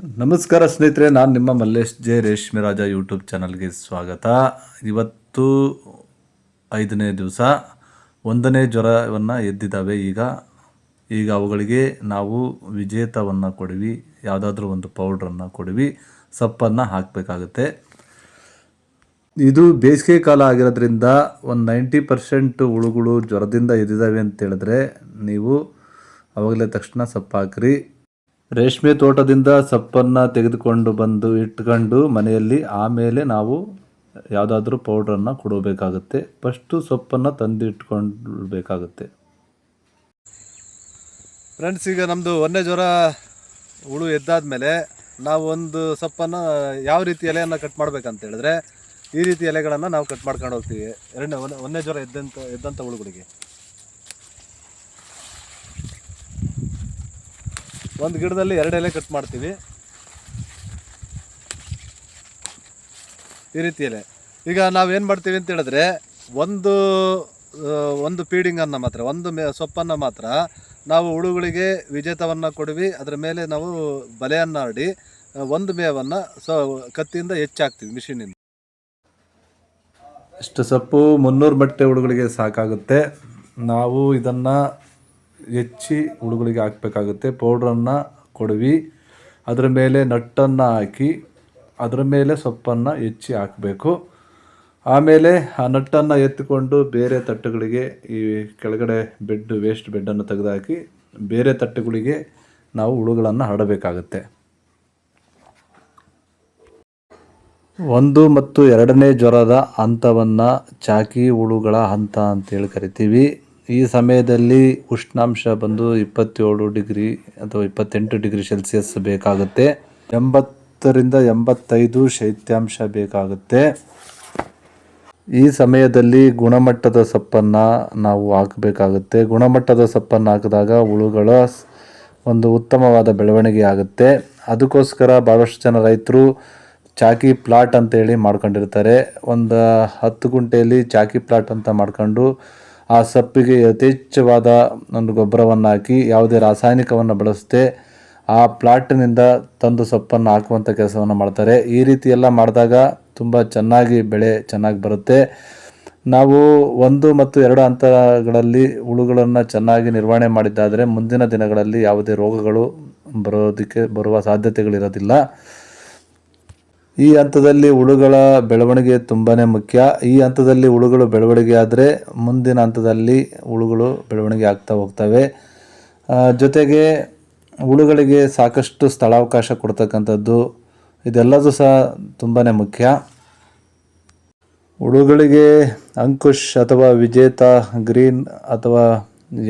ನಮಸ್ಕಾರ ಸ್ನೇಹಿತರೆ, ನಾನು ನಿಮ್ಮ ಮಲ್ಲೇಶ್ ಜೆ ರೇಷ್ಮೆ ರಾಜ ಯೂಟ್ಯೂಬ್ ಚಾನಲ್ಗೆ ಸ್ವಾಗತ. ಇವತ್ತು 5ನೇ ದಿವಸ. 1ನೇ ಜ್ವರವನ್ನು ಎದ್ದಿದ್ದಾವೆ. ಈಗ ಅವುಗಳಿಗೆ ನಾವು ವಿಜೇತವನ್ನು ಕೊಡಿವಿ, ಯಾವುದಾದ್ರೂ ಒಂದು ಪೌಡ್ರನ್ನು ಕೊಡಿವಿ, ಸಪ್ಪನ್ನು ಹಾಕಬೇಕಾಗುತ್ತೆ. ಇದು ಬೇಸಿಗೆ ಕಾಲ ಆಗಿರೋದ್ರಿಂದ ಒಂದು 90% ಹುಳುಗಳು ಜ್ವರದಿಂದ ಎದ್ದಿದ್ದಾವೆ ಅಂತ ಹೇಳಿದ್ರೆ ನೀವು ಅವಾಗಲೇ ತಕ್ಷಣ ಸೊಪ್ಪು ಹಾಕ್ರಿ. ರೇಷ್ಮೆ ತೋಟದಿಂದ ಸೊಪ್ಪನ್ನು ತೆಗೆದುಕೊಂಡು ಬಂದು ಇಟ್ಕೊಂಡು ಮನೆಯಲ್ಲಿ ಆಮೇಲೆ ನಾವು ಯಾವುದಾದ್ರೂ ಪೌಡ್ರನ್ನು ಕೊಡಬೇಕಾಗುತ್ತೆ. ಫಸ್ಟು ಸೊಪ್ಪನ್ನು ತಂದು ಇಟ್ಕೊಳ್ಬೇಕಾಗುತ್ತೆ. ಫ್ರೆಂಡ್ಸ್, ಈಗ ನಮ್ಮದು 1ನೇ ಜ್ವರ ಹುಳು ಎದ್ದಾದ್ಮೇಲೆ ನಾವು ಒಂದು ಸೊಪ್ಪನ್ನು ಯಾವ ರೀತಿ ಎಲೆಯನ್ನು ಕಟ್ ಮಾಡ್ಬೇಕಂತ ಹೇಳಿದ್ರೆ ಈ ರೀತಿ ಎಲೆಗಳನ್ನು ನಾವು ಕಟ್ ಮಾಡ್ಕೊಂಡು ಹೋಗ್ತೀವಿ. 1ನೇ ಜ್ವರ ಎದ್ದಂಥ ಹುಳುಗಳಿಗೆ ಒಂದು ಗಿಡದಲ್ಲಿ 2 ಎಲೆ ಕಟ್ ಮಾಡ್ತೀವಿ. ಈ ರೀತಿ ಎಲೆ. ಈಗ ನಾವೇನು ಮಾಡ್ತೀವಿ ಅಂತ ಹೇಳಿದ್ರೆ ಒಂದು ಫೀಡಿಂಗನ್ನು ಮಾತ್ರ, ಸೊಪ್ಪನ್ನು ಮಾತ್ರ ನಾವು ಹುಳುಗಳಿಗೆ ವಿಜೇತವನ್ನು ಕೊಡುವಿ. ಅದರ ಮೇಲೆ ನಾವು ಬಲೆಯನ್ನು ಹರಡಿ ಒಂದು ಮೇವನ್ನು ಕತ್ತಿಯಿಂದ ಹೆಚ್ಚಾಕ್ತೀವಿ ಮಿಷಿನಿಂದ. ಇಷ್ಟು ಸೊಪ್ಪು 300 ಬಟ್ಟೆ ಹುಳುಗಳಿಗೆ ಸಾಕಾಗುತ್ತೆ. ನಾವು ಇದನ್ನು ಹೆಚ್ಚಿ ಹುಳುಗಳಿಗೆ ಹಾಕಬೇಕಾಗುತ್ತೆ. ಪೌಡ್ರನ್ನು ಕೊಡುವಿ, ಅದರ ಮೇಲೆ ನಟ್ಟನ್ನು ಹಾಕಿ ಅದರ ಮೇಲೆ ಸೊಪ್ಪನ್ನು ಹೆಚ್ಚಿ ಹಾಕಬೇಕು. ಆಮೇಲೆ ಆ ನಟ್ಟನ್ನು ಎತ್ತಿಕೊಂಡು ಬೇರೆ ತಟ್ಟುಗಳಿಗೆ, ಈ ಕೆಳಗಡೆ ವೇಸ್ಟ್ ಬೆಡ್ಡನ್ನು ತೆಗೆದುಹಾಕಿ ಬೇರೆ ತಟ್ಟುಗಳಿಗೆ ನಾವು ಹುಳುಗಳನ್ನು ಹರಡಬೇಕಾಗುತ್ತೆ. 1 ಮತ್ತು 2ನೇ ಜ್ವರದ ಹಂತವನ್ನು ಚಾಕಿ ಹುಳುಗಳ ಹಂತ ಅಂತೇಳಿ ಕರಿತೀವಿ. ಈ ಸಮಯದಲ್ಲಿ ಉಷ್ಣಾಂಶ ಬಂದು 27 ಡಿಗ್ರಿ ಅಥವಾ 28 ಡಿಗ್ರಿ ಸೆಲ್ಸಿಯಸ್ ಬೇಕಾಗುತ್ತೆ. 80ರಿಂದ 85 ಶೈತ್ಯಾಂಶ ಬೇಕಾಗುತ್ತೆ. ಈ ಸಮಯದಲ್ಲಿ ಗುಣಮಟ್ಟದ ಸೊಪ್ಪನ್ನು ನಾವು ಹಾಕಬೇಕಾಗುತ್ತೆ. ಗುಣಮಟ್ಟದ ಸೊಪ್ಪನ್ನು ಹಾಕಿದಾಗ ಹುಳುಗಳ ಒಂದು ಉತ್ತಮವಾದ ಬೆಳವಣಿಗೆ ಆಗುತ್ತೆ. ಅದಕ್ಕೋಸ್ಕರ ಭಾಳಷ್ಟು ಜನ ರೈತರು ಚಾಕಿ ಪ್ಲಾಟ್ ಅಂತೇಳಿ ಮಾಡ್ಕೊಂಡಿರ್ತಾರೆ. ಒಂದು 10 ಗುಂಟೆಯಲ್ಲಿ ಚಾಕಿ ಪ್ಲಾಟ್ ಅಂತ ಮಾಡ್ಕೊಂಡು ಆ ಸೊಪ್ಪಿಗೆ ಯಥೇಚ್ಛವಾದ ಒಂದು ಗೊಬ್ಬರವನ್ನು ಹಾಕಿ ಯಾವುದೇ ರಾಸಾಯನಿಕವನ್ನು ಬಳಸದೆ ಆ ಪ್ಲಾಟ್ನಿಂದ ತಂದು ಸೊಪ್ಪನ್ನು ಹಾಕುವಂಥ ಕೆಲಸವನ್ನು ಮಾಡ್ತಾರೆ. ಈ ರೀತಿ ಎಲ್ಲ ಮಾಡಿದಾಗ ತುಂಬ ಬೆಳೆ ಚೆನ್ನಾಗಿ ಬರುತ್ತೆ. ನಾವು 1 ಮತ್ತು 2 ಹಂತಗಳಲ್ಲಿ ಹುಳುಗಳನ್ನು ಚೆನ್ನಾಗಿ ನಿರ್ವಹಣೆ ಮಾಡಿದ್ದಾದರೆ ಮುಂದಿನ ದಿನಗಳಲ್ಲಿ ಯಾವುದೇ ರೋಗಗಳು ಬರುವ ಸಾಧ್ಯತೆಗಳಿರೋದಿಲ್ಲ. ಈ ಹಂತದಲ್ಲಿ ಹುಳುಗಳ ಬೆಳವಣಿಗೆ ತುಂಬಾ ಮುಖ್ಯ. ಈ ಹಂತದಲ್ಲಿ ಹುಳುಗಳು ಬೆಳವಣಿಗೆ ಆದರೆ ಮುಂದಿನ ಹಂತದಲ್ಲಿ ಹುಳುಗಳು ಬೆಳವಣಿಗೆ ಆಗ್ತಾ ಹೋಗ್ತವೆ. ಜೊತೆಗೆ ಹುಳುಗಳಿಗೆ ಸಾಕಷ್ಟು ಸ್ಥಳಾವಕಾಶ ಕೊಡ್ತಕ್ಕಂಥದ್ದು, ಇದೆಲ್ಲದೂ ಸಹ ತುಂಬಾ ಮುಖ್ಯ. ಹುಳುಗಳಿಗೆ ಅಂಕುಶ್ ಅಥವಾ ವಿಜೇತ ಗ್ರೀನ್ ಅಥವಾ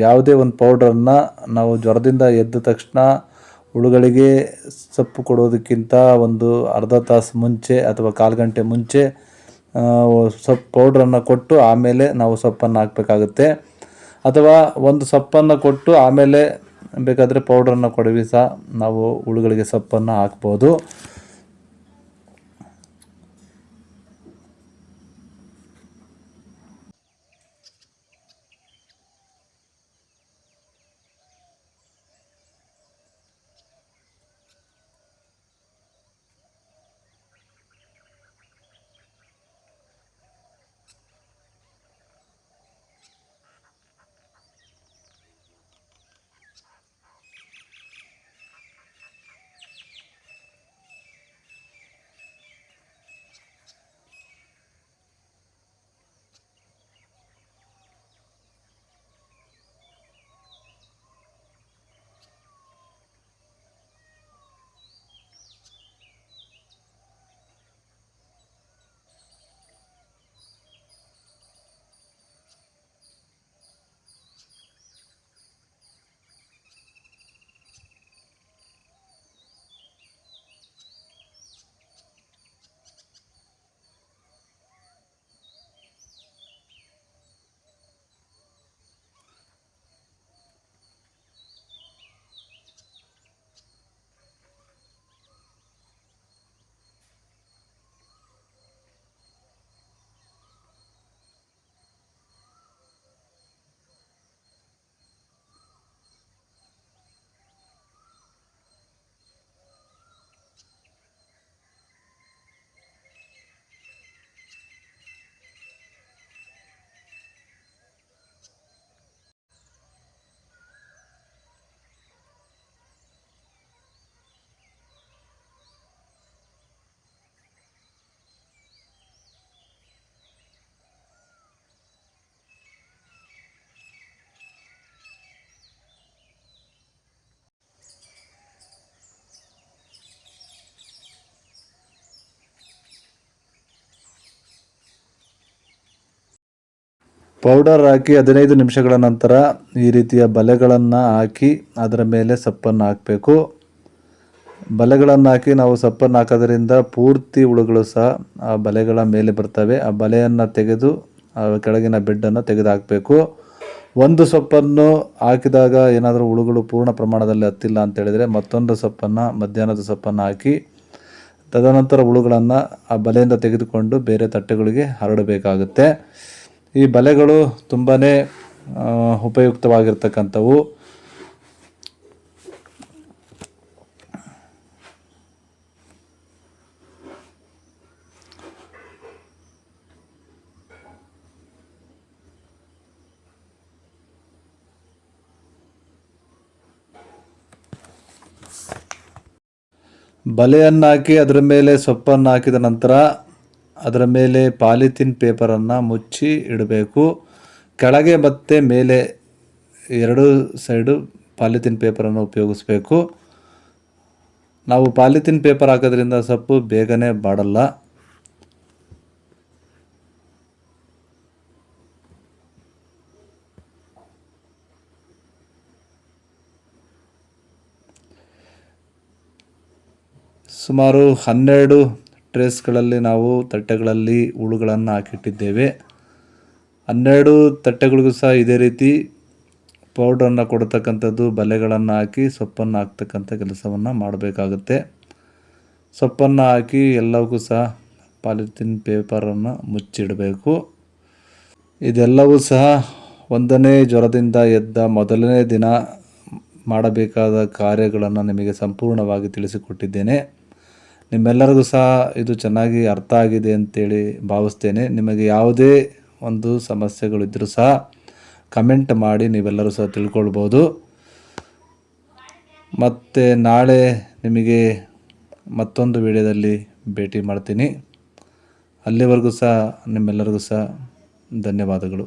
ಯಾವುದೇ ಒಂದು ಪೌಡ್ರನ್ನು ನಾವು ಜ್ವರದಿಂದ ಎದ್ದ ತಕ್ಷಣ ಹುಳುಗಳಿಗೆ ಸೊಪ್ಪು ಕೊಡೋದಕ್ಕಿಂತ ಒಂದು ಅರ್ಧ ತಾಸು ಮುಂಚೆ ಅಥವಾ 1/4 ಗಂಟೆ ಮುಂಚೆ ಪೌಡ್ರನ್ನು ಕೊಟ್ಟು ಆಮೇಲೆ ನಾವು ಸೊಪ್ಪನ್ನು ಹಾಕಬೇಕಾಗುತ್ತೆ. ಅಥವಾ ಒಂದು ಸೊಪ್ಪನ್ನು ಕೊಟ್ಟು ಆಮೇಲೆ ಬೇಕಾದರೆ ಪೌಡ್ರನ್ನು ಕೊಡವಿ ಸಹ ನಾವು ಹುಳುಗಳಿಗೆ ಸೊಪ್ಪನ್ನು ಹಾಕ್ಬೋದು. ಪೌಡರ್ ಹಾಕಿ 15 ನಿಮಿಷಗಳ ನಂತರ ಈ ರೀತಿಯ ಬಲೆಗಳನ್ನು ಹಾಕಿ ಅದರ ಮೇಲೆ ಸೊಪ್ಪನ್ನು ಹಾಕಬೇಕು. ಬಲೆಗಳನ್ನು ಹಾಕಿ ನಾವು ಸೊಪ್ಪನ್ನು ಹಾಕೋದ್ರಿಂದ ಪೂರ್ತಿ ಹುಳುಗಳು ಸಹ ಆ ಬಲೆಗಳ ಮೇಲೆ ಬರ್ತವೆ. ಆ ಬಲೆಯನ್ನು ತೆಗೆದು ಆ ಕೆಳಗಿನ ಬೆಡ್ಡನ್ನು ತೆಗೆದು ಹಾಕಬೇಕು. ಒಂದು ಸೊಪ್ಪನ್ನು ಹಾಕಿದಾಗ ಏನಾದರೂ ಹುಳುಗಳು ಪೂರ್ಣ ಪ್ರಮಾಣದಲ್ಲಿ ಹತ್ತಿಲ್ಲ ಅಂತ ಹೇಳಿದರೆ ಮತ್ತೊಂದು ಸೊಪ್ಪನ್ನು, ಮಧ್ಯಾಹ್ನದ ಸೊಪ್ಪನ್ನು ಹಾಕಿ ತದನಂತರ ಹುಳುಗಳನ್ನು ಆ ಬಲೆಯಿಂದ ತೆಗೆದುಕೊಂಡು ಬೇರೆ ತಟ್ಟೆಗಳಿಗೆ ಹರಡಬೇಕಾಗುತ್ತೆ. ಈ ಬಲೆಗಳು ತುಂಬಾ ಉಪಯುಕ್ತವಾಗಿರ್ತಕ್ಕಂಥವು. ಬಲೆಯನ್ನು ಹಾಕಿ ಅದರ ಮೇಲೆ ಸೊಪ್ಪನ್ನು ಹಾಕಿದ ನಂತರ ಅದರ ಮೇಲೆ ಪಾಲಿಥೀನ್ ಪೇಪರನ್ನು ಮುಚ್ಚಿ ಇಡಬೇಕು. ಕೆಳಗೆ ಮತ್ತು ಮೇಲೆ ಎರಡು ಸೈಡು ಪಾಲಿಥೀನ್ ಪೇಪರನ್ನು ಉಪಯೋಗಿಸಬೇಕು. ನಾವು ಪಾಲಿಥೀನ್ ಪೇಪರ್ ಹಾಕೋದ್ರಿಂದ ಸೊಪ್ಪು ಬೇಗನೆ ಬಾಡಲ್ಲ. ಸುಮಾರು 12 ಟ್ರೇಸ್ಗಳಲ್ಲಿ ನಾವು ತಟ್ಟೆಗಳಲ್ಲಿ ಹುಳುಗಳನ್ನು ಹಾಕಿಟ್ಟಿದ್ದೇವೆ. 12 ತಟ್ಟೆಗಳಿಗೂ ಸಹ ಇದೇ ರೀತಿ ಪೌಡ್ರನ್ನು ಕೊಡ್ತಕ್ಕಂಥದ್ದು, ಬಲೆಗಳನ್ನು ಹಾಕಿ ಸೊಪ್ಪನ್ನು ಹಾಕ್ತಕ್ಕಂಥ ಕೆಲಸವನ್ನು ಮಾಡಬೇಕಾಗುತ್ತೆ. ಸೊಪ್ಪನ್ನು ಹಾಕಿ ಎಲ್ಲವೂ ಸಹ ಪಾಲಿಥೀನ್ ಪೇಪರನ್ನು ಮುಚ್ಚಿಡಬೇಕು. ಇದೆಲ್ಲವೂ ಸಹ 1ನೇ ಜ್ವರದಿಂದ ಎದ್ದ ಮೊದಲನೇ ದಿನ ಮಾಡಬೇಕಾದ ಕಾರ್ಯಗಳನ್ನು ನಿಮಗೆ ಸಂಪೂರ್ಣವಾಗಿ ತಿಳಿಸಿಕೊಟ್ಟಿದ್ದೇನೆ. ನಿಮ್ಮೆಲ್ಲರಿಗೂ ಸಹ ಇದು ಚೆನ್ನಾಗಿ ಅರ್ಥ ಆಗಿದೆ ಅಂತೇಳಿ ಭಾವಿಸ್ತೇನೆ. ನಿಮಗೆ ಯಾವುದೇ ಒಂದು ಸಮಸ್ಯೆಗಳಿದ್ದರೂ ಸಹ ಕಮೆಂಟ್ ಮಾಡಿ ನೀವೆಲ್ಲರೂ ಸಹ ತಿಳ್ಕೊಳ್ಬೋದು. ಮತ್ತು ನಾಳೆ ನಿಮಗೆ ಮತ್ತೊಂದು ವಿಡಿಯೋದಲ್ಲಿ ಭೇಟಿ ಮಾಡ್ತೀನಿ. ಅಲ್ಲಿವರೆಗೂ ಸಹ ನಿಮ್ಮೆಲ್ಲರಿಗೂ ಸಹ ಧನ್ಯವಾದಗಳು.